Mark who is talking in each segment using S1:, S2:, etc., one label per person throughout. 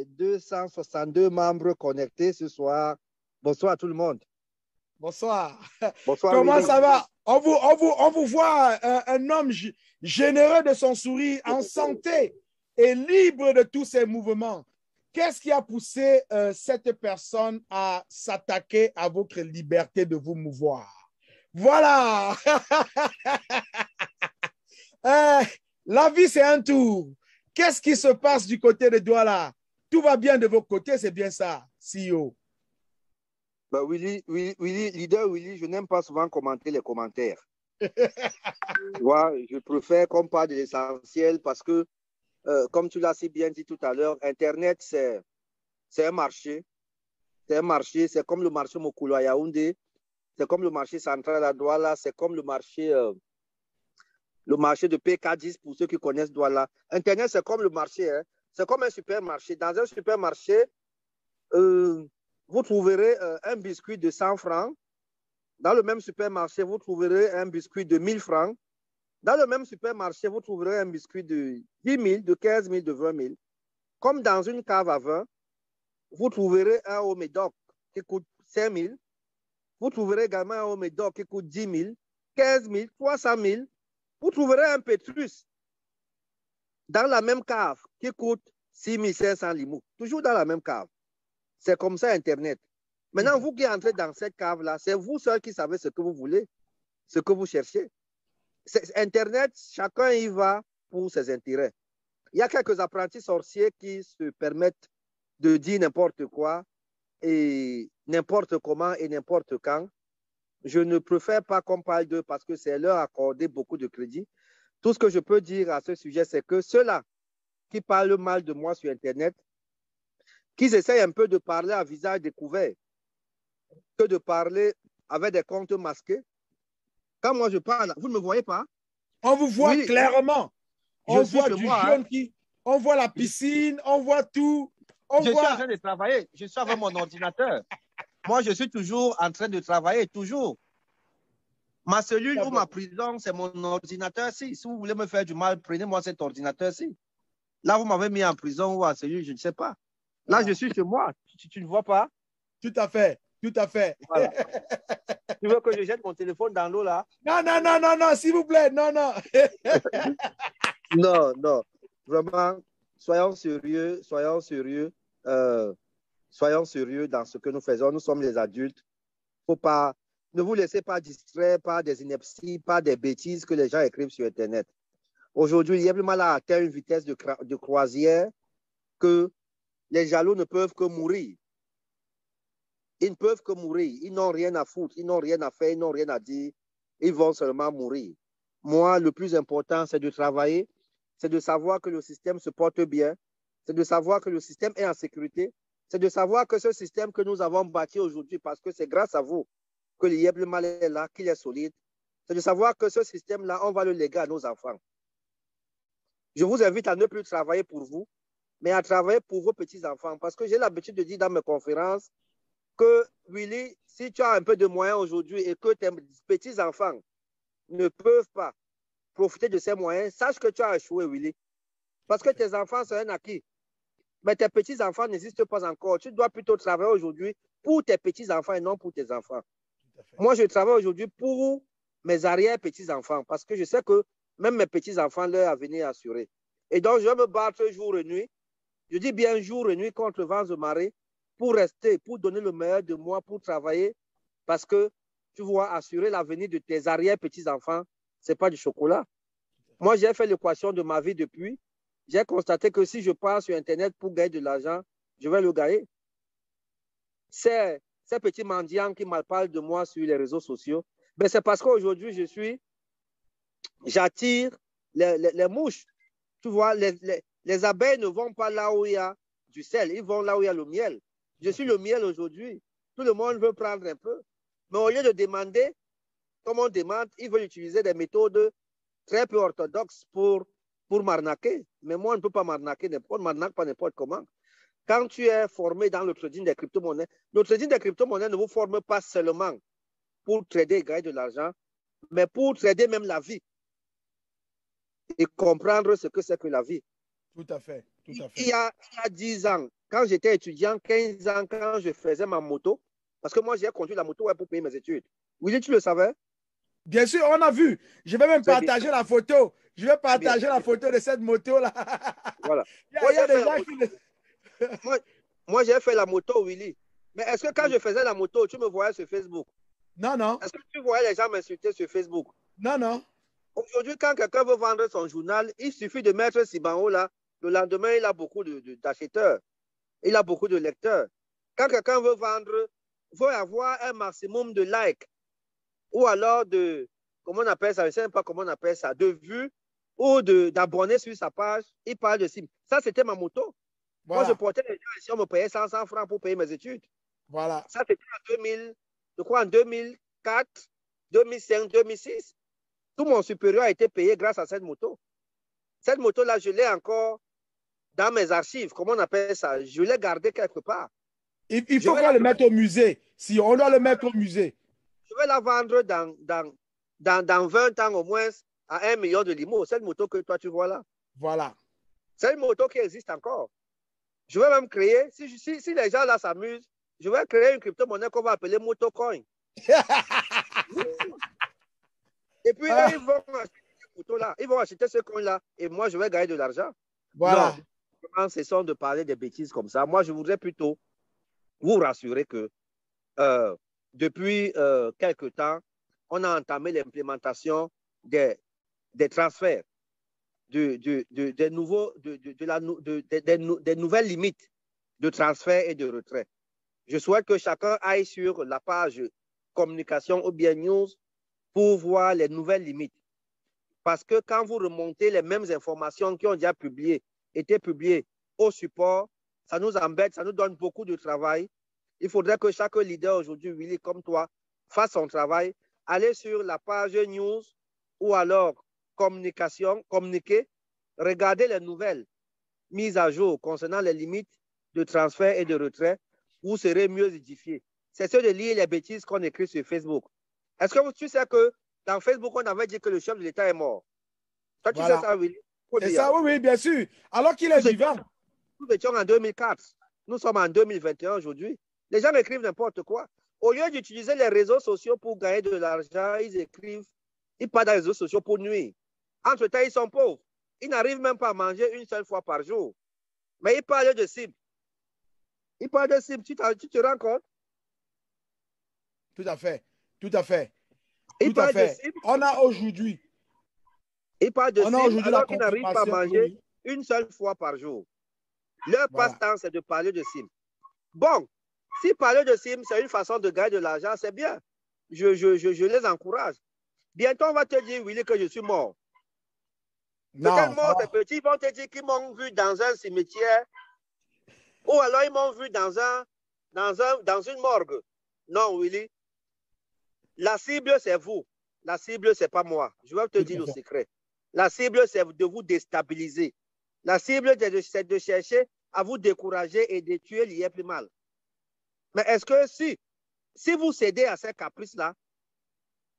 S1: 262 membres connectés ce soir. Bonsoir à tout le monde.
S2: Bonsoir.
S1: Bonsoir.
S2: Comment ça va? On vous voit un homme généreux de son sourire, en santé et libre de tous ses mouvements. Qu'est-ce qui a poussé cette personne à s'attaquer à votre liberté de vous mouvoir? Voilà. La vie, c'est un tour. Qu'est-ce qui se passe du côté de Douala? Tout va bien de vos côtés, c'est bien ça, CEO?
S1: Ben leader Willy, je n'aime pas souvent commenter les commentaires. Je préfère qu'on parle de l'essentiel parce que, comme tu l'as si bien dit tout à l'heure, Internet, c'est un marché. C'est un marché, c'est comme le marché Mokolo à Yaoundé, c'est comme le marché central à Douala, c'est comme le marché de PK10 pour ceux qui connaissent Douala. Internet, c'est comme le marché, hein. C'est comme un supermarché. Dans un supermarché, vous trouverez un biscuit de 100 francs. Dans le même supermarché, vous trouverez un biscuit de 1000 francs. Dans le même supermarché, vous trouverez un biscuit de 10 000, de 15 000, de 20 000. Comme dans une cave à vin, vous trouverez un haut médoc qui coûte 5 000. Vous trouverez également un haut médoc qui coûte 10 000, 15 000, 300 000. Vous trouverez un Pétrus dans la même cave qui coûte 6 500 limous. Toujours dans la même cave. C'est comme ça Internet. Maintenant, vous qui entrez dans cette cave-là, c'est vous seul qui savez ce que vous voulez, ce que vous cherchez. Internet, chacun y va pour ses intérêts. Il y a quelques apprentis sorciers qui se permettent de dire n'importe quoi et n'importe comment et n'importe quand. Je ne préfère pas qu'on parle d'eux parce que c'est leur accorder beaucoup de crédit. Tout ce que je peux dire à ce sujet, c'est que ceux-là qui parlent mal de moi sur Internet, qu'ils essayent un peu de parler à visage découvert, que de parler avec des comptes masqués. Quand moi je parle, vous ne me voyez pas?
S2: On vous voit clairement. On voit du jaune on voit la piscine, on voit tout.
S1: Je suis en train de travailler. Je suis avec mon ordinateur. Moi, je suis toujours en train de travailler, toujours. Ma cellule ou ma prison, c'est mon ordinateur-ci. Si vous voulez me faire du mal, prenez-moi cet ordinateur-ci. Là, vous m'avez mis en prison ou en cellule, je ne sais pas. Là, je suis chez moi. Tu ne vois pas?
S2: Tout à fait. Tout à fait.
S1: Voilà. Tu veux que je jette mon téléphone dans l'eau, là?
S2: Non, s'il vous plaît, non.
S1: Non. Vraiment, soyons sérieux dans ce que nous faisons. Nous sommes les adultes. Ne vous laissez pas distraire par des inepties, par des bêtises que les gens écrivent sur Internet. Aujourd'hui, Yebli a atteint une vitesse de croisière que les jaloux ne peuvent que mourir. Ils ne peuvent que mourir. Ils n'ont rien à foutre, ils n'ont rien à faire, ils n'ont rien à dire. Ils vont seulement mourir. Moi, le plus important, c'est de travailler, c'est de savoir que le système se porte bien, c'est de savoir que le système est en sécurité, c'est de savoir que ce système que nous avons bâti aujourd'hui, parce que c'est grâce à vous que le Yebli Mal est là, qu'il est solide, c'est de savoir que ce système-là, on va le léguer à nos enfants. Je vous invite à ne plus travailler pour vous, mais à travailler pour vos petits-enfants, parce que j'ai l'habitude de dire dans mes conférences que, Willy, si tu as un peu de moyens aujourd'hui et que tes petits-enfants ne peuvent pas profiter de ces moyens, sache que tu as échoué, Willy. Parce que tes enfants, c'est un acquis. Mais tes petits-enfants n'existent pas encore. Tu dois plutôt travailler aujourd'hui pour tes petits-enfants et non pour tes enfants. Moi, je travaille aujourd'hui pour mes arrière-petits-enfants parce que je sais que même mes petits-enfants, leur avenir est assuré. Et donc, je vais me battre jour et nuit. Je dis bien jour et nuit contre le vent de marée pour rester, pour donner le meilleur de moi, pour travailler. Parce que, tu vois, assurer l'avenir de tes arrière-petits-enfants, ce n'est pas du chocolat. Moi, j'ai fait l'équation de ma vie depuis. J'ai constaté que si je pars sur Internet pour gagner de l'argent, je vais le gagner. Ces petits mendiants qui mal parlent de moi sur les réseaux sociaux, ben c'est parce qu'aujourd'hui, j'attire les mouches. Tu vois, les abeilles ne vont pas là où il y a du sel, ils vont là où il y a le miel. Je suis le miel aujourd'hui. Tout le monde veut prendre un peu. Mais au lieu de demander, comme on demande, ils veulent utiliser des méthodes très peu orthodoxes pour m'arnaquer. Mais moi, on ne peut pas m'arnaquer, on ne m'arnaque pas n'importe comment. Quand tu es formé dans le trading des crypto-monnaies, le trading des crypto-monnaies ne vous forme pas seulement pour trader et gagner de l'argent, mais pour trader même la vie et comprendre ce que c'est que la vie.
S2: Tout à fait.
S1: Il y a 10 ans, quand j'étais étudiant, 15 ans, quand je faisais ma moto, parce que moi, j'ai conduit la moto pour payer mes études. Oui, tu le savais?
S2: Bien sûr, on a vu. Je vais même
S1: Très bien.
S2: partager la photo. Je vais
S1: Très bien.
S2: partager la photo de cette moto-là.
S1: Voilà.
S2: Il y
S1: Moi,
S2: a
S1: j'ai fait
S2: des
S1: la
S2: gens
S1: moto.
S2: qui...
S1: Moi, j'ai fait la moto, Willy. Mais est-ce que quand je faisais la moto, tu me voyais sur Facebook?
S2: Non, non.
S1: Est-ce que tu voyais les gens m'insulter sur Facebook?
S2: Non, non.
S1: Aujourd'hui, quand quelqu'un veut vendre son journal, il suffit de mettre Sibango là. Le lendemain, il a beaucoup d'acheteurs. Il a beaucoup de lecteurs. Quand quelqu'un veut vendre, il faut avoir un maximum de likes ou alors de, comment on appelle ça, je ne sais même pas comment on appelle ça, de vues ou d'abonnés sur sa page. Il parle de cible. Ça, c'était ma moto.
S2: Voilà.
S1: Moi, je portais les gens ici, on me payait 100 francs pour payer mes études.
S2: Voilà.
S1: Ça, c'était en 2000, je crois en 2004, 2005, 2006. Tout mon supérieur a été payé grâce à cette moto. Cette moto-là, je l'ai encore dans mes archives. Comment on appelle ça? Je l'ai gardée quelque part.
S2: Il faut qu'on le mette au musée. Si on doit le mettre au musée.
S1: Je vais la vendre dans 20 ans au moins à 1 million de limos. Cette moto que toi, tu vois là.
S2: Voilà.
S1: C'est une moto qui existe encore. Je vais même créer, si les gens là s'amusent, je vais créer une crypto-monnaie qu'on va appeler Motocoin. Et puis, eux, ils vont acheter ces motos-là. Ils vont acheter ce coin-là. Et moi, je vais gagner de l'argent.
S2: Voilà.
S1: Non, cessons de parler des bêtises comme ça. Moi, je voudrais plutôt vous rassurer que depuis quelque temps, on a entamé l'implémentation des transferts, des nouvelles limites de transfert et de retrait. Je souhaite que chacun aille sur la page communication ou bien news pour voir les nouvelles limites. Parce que quand vous remontez les mêmes informations qui ont déjà été publiées au support, ça nous embête, ça nous donne beaucoup de travail. Il faudrait que chaque leader aujourd'hui, Willy, comme toi, fasse son travail. Allez sur la page news ou alors communiquer, regardez les nouvelles mises à jour concernant les limites de transfert et de retrait. Vous serez mieux édifié. C'est ce de lire les bêtises qu'on écrit sur Facebook. Est-ce que tu sais que dans Facebook, on avait dit que le chef de l'État est mort? Toi, tu sais ça, Willy?
S2: Et ça, oui, bien sûr. Alors qu'il est vivant.
S1: Nous étions en 2004. Nous sommes en 2021 aujourd'hui. Les gens écrivent n'importe quoi. Au lieu d'utiliser les réseaux sociaux pour gagner de l'argent, ils partent dans les réseaux sociaux pour nuire. Entre-temps, ils sont pauvres. Ils n'arrivent même pas à manger une seule fois par jour. Mais ils parlent de cible. Ils parlent de cible. Tu te rends compte?
S2: Tout à fait. Tout à fait.
S1: Ils parlent de cible.
S2: On a aujourd'hui.
S1: Ils parlent de cible alors qu'ils n'arrivent pas à manger une seule fois par jour. Leur passe-temps, c'est de parler de cible. Bon, si parler de cible, c'est une façon de gagner de l'argent, c'est bien. Je les encourage. Bientôt, on va te dire, Willy, que je suis mort. Peut-être mort, tes petits vont te dire qu'ils m'ont vu dans un cimetière ou alors ils m'ont vu dans une morgue. Non, Willy. La cible, c'est vous. La cible, c'est pas moi. Je vais te dire le secret. La cible, c'est de vous déstabiliser. La cible, c'est de chercher à vous décourager et de tuer l'IA plus mal. Mais est-ce que si vous cédez à ces caprices-là,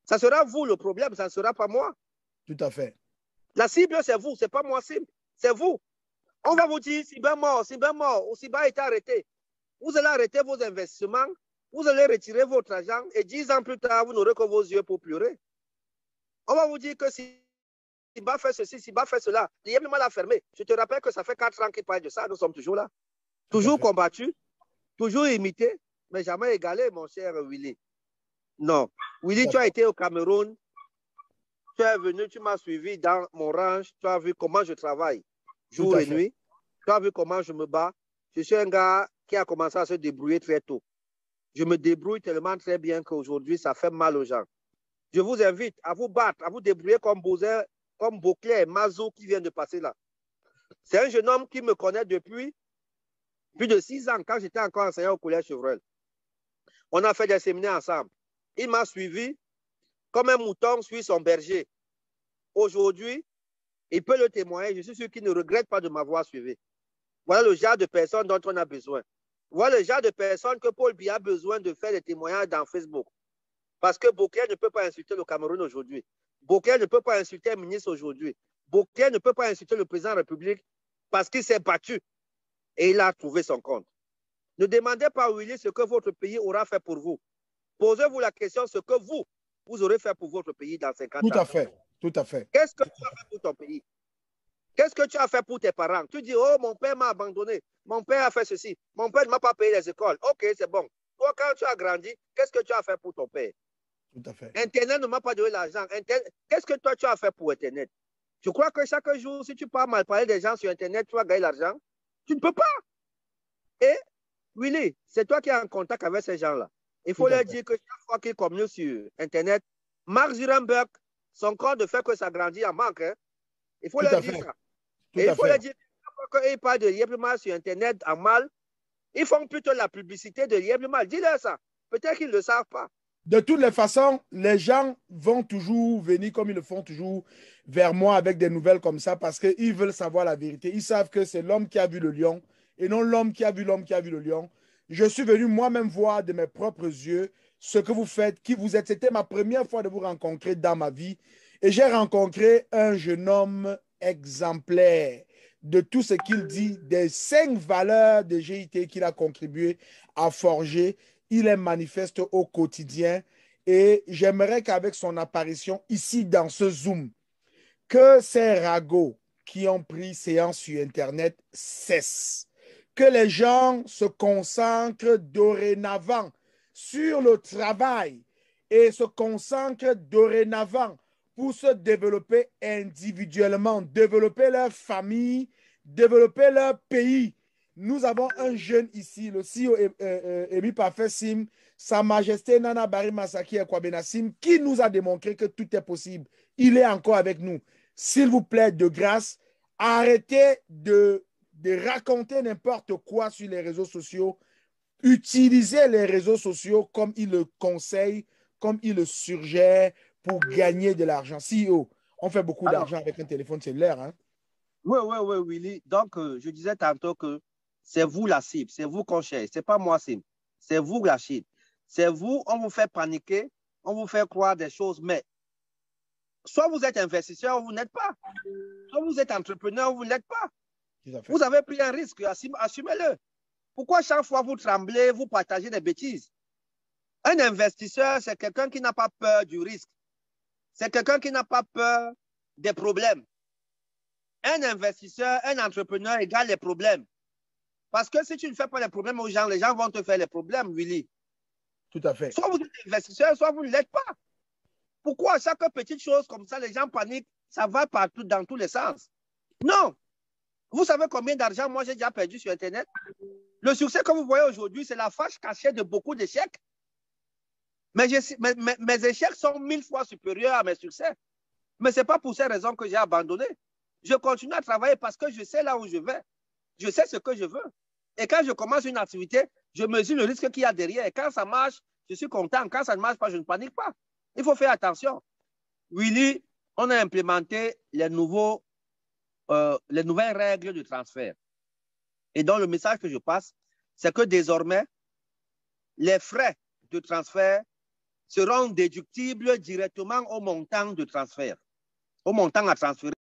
S1: ça sera vous le problème, ça ne sera pas moi.
S2: Tout à fait.
S1: La cible, c'est vous, ce n'est pas moi cible, c'est vous. On va vous dire, Siba mort, ou Siba a été arrêté. Vous allez arrêter vos investissements, vous allez retirer votre argent et 10 ans plus tard, vous n'aurez que vos yeux pour pleurer. On va vous dire que Siba fait ceci, Siba fait cela. Il y a même mal à fermer. Je te rappelle que ça fait 4 ans qu'il parle de ça, nous sommes toujours là. Toujours combattus, toujours imités, mais jamais égalés, mon cher Willy. Non. Willy, tu as été au Cameroun, tu es venu, tu m'as suivi dans mon ranch, tu as vu comment je travaille jour et nuit, tu as vu comment je me bats. Je suis un gars qui a commencé à se débrouiller très tôt. Je me débrouille tellement très bien qu'aujourd'hui, ça fait mal aux gens. Je vous invite à vous battre, à vous débrouiller comme Bozé, comme Beauclerc et Mazou qui viennent de passer là. C'est un jeune homme qui me connaît depuis plus de 6 ans, quand j'étais encore enseignant au collège Chevreul. On a fait des séminaires ensemble. Il m'a suivi comme un mouton suit son berger. Aujourd'hui, il peut le témoigner. Je suis sûr qu'il ne regrette pas de m'avoir suivi. Voilà le genre de personnes dont on a besoin. Voilà le genre de personnes que Paul Biya a besoin de faire des témoignages dans Facebook. Parce que Beauclerc ne peut pas insulter le Cameroun aujourd'hui. Beauclerc ne peut pas insulter un ministre aujourd'hui. Beauclerc ne peut pas insulter le président de la République parce qu'il s'est battu. et il a trouvé son compte. Ne demandez pas à Willy ce que votre pays aura fait pour vous. Posez-vous la question ce que vous aurez fait pour votre pays dans 50 ans.
S2: Tout à fait, tout à fait.
S1: Qu'est-ce que tu as fait pour ton pays? Qu'est-ce que tu as fait pour tes parents? Tu dis, oh, mon père m'a abandonné, mon père a fait ceci, mon père ne m'a pas payé les écoles. Ok, c'est bon. Toi, quand tu as grandi, qu'est-ce que tu as fait pour ton père?
S2: Tout à fait.
S1: Internet ne m'a pas donné l'argent. Qu'est-ce que toi, tu as fait pour Internet? Tu crois que chaque jour, si tu parles mal parler des gens sur Internet, tu vas gagner l'argent? Tu ne peux pas. Et, Willy, c'est toi qui es en contact avec ces gens-là. Il faut leur dire que chaque fois qu'ils communiquent sur Internet, Mark Zuckerberg, son corps de fait que ça grandit en manque. Hein? Il faut leur dire ça. Et il faut leur dire qu'ils parlent de Liebman sur Internet en mal. Ils font plutôt la publicité de Liebman. Dis-leur ça. Peut-être qu'ils ne le savent pas.
S2: De toutes les façons, les gens vont toujours venir comme ils le font toujours vers moi avec des nouvelles comme ça parce qu'ils veulent savoir la vérité. Ils savent que c'est l'homme qui a vu le lion et non l'homme qui a vu le lion. Je suis venu moi-même voir de mes propres yeux ce que vous faites, qui vous êtes. C'était ma première fois de vous rencontrer dans ma vie et j'ai rencontré un jeune homme exemplaire de tout ce qu'il dit, des 5 valeurs de GIT qu'il a contribué à forger. Il est manifeste au quotidien et j'aimerais qu'avec son apparition ici dans ce Zoom, que ces ragots qui ont pris séance sur Internet cessent. Que les gens se concentrent dorénavant sur le travail et se concentrent dorénavant pour se développer individuellement, développer leur famille, développer leur pays. Nous avons un jeune ici, le CEO Emi Parfait Sim, Sa Majesté Nana Barry Masaki Ekwabena Sim, qui nous a démontré que tout est possible. Il est encore avec nous. S'il vous plaît, de grâce, arrêtez de raconter n'importe quoi sur les réseaux sociaux. Utilisez les réseaux sociaux comme il le conseille, comme il le suggère pour gagner de l'argent. CEO, on fait beaucoup d'argent avec un téléphone cellulaire. Hein?
S1: Oui, Willy. Donc, je disais tantôt que c'est vous la cible, c'est vous qu'on cherche, ce n'est pas moi, Sim. C'est vous la cible. C'est vous, on vous fait paniquer, on vous fait croire des choses, mais soit vous êtes investisseur, vous n'êtes pas. Soit vous êtes entrepreneur, vous n'êtes pas. Vous avez pris un risque, assumez-le. Pourquoi chaque fois vous tremblez, vous partagez des bêtises? Un investisseur, c'est quelqu'un qui n'a pas peur du risque. C'est quelqu'un qui n'a pas peur des problèmes. Un investisseur, un entrepreneur égale les problèmes. Parce que si tu ne fais pas les problèmes aux gens, les gens vont te faire les problèmes, Willy.
S2: Tout à fait.
S1: Soit vous êtes investisseur, soit vous ne l'êtes pas. Pourquoi à chaque petite chose comme ça, les gens paniquent, ça va partout, dans tous les sens? Non. Vous savez combien d'argent moi j'ai déjà perdu sur Internet? Le succès que vous voyez aujourd'hui, c'est la face cachée de beaucoup d'échecs. Mes échecs sont 1000 fois supérieurs à mes succès. Mais ce n'est pas pour ces raisons que j'ai abandonné. Je continue à travailler parce que je sais là où je vais. Je sais ce que je veux. Et quand je commence une activité, je mesure le risque qu'il y a derrière. Et quand ça marche, je suis content. Quand ça ne marche pas, je ne panique pas. Il faut faire attention. Willy, on a implémenté les nouvelles règles de transfert. Et donc, le message que je passe, c'est que désormais, les frais de transfert seront déductibles directement au montant de transfert, au montant à transférer.